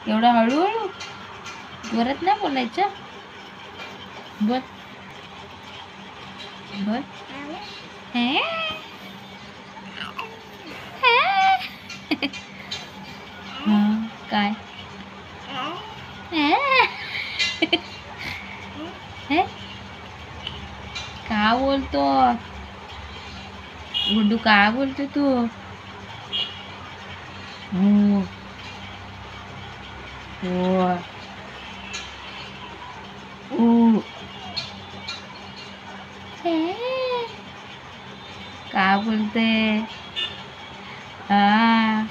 एवढा हळूहळू जोरात नाही बोलायचं. बोल बोल. काय का बोलतो गुड्डू? काय बोलतो तू? हो हो. का बोलते? हा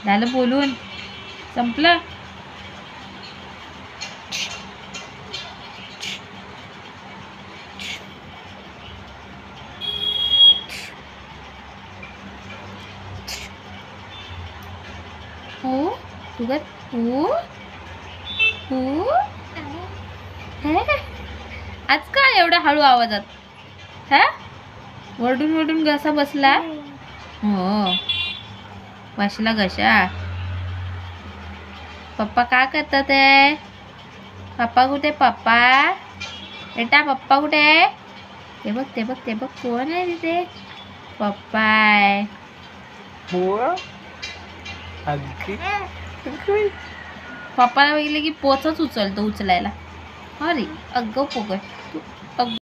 झालं बोलून संपलं. हो तुझं हो हो. आज का एवढा हळू आवाजात? हा वरडून वरडून घसा बसला. हो बसला घसा. पप्पा काय करतात आहे? पप्पा कुठे? पप्पा बेटा पप्पा कुठे आहे? ते बघ ते बघ ते बघ कोण आहे तिथे? पप्पा आहे. पप्पाला बघितलं की पोचच उचलतो उचलायला. अरे अगं पोगळ.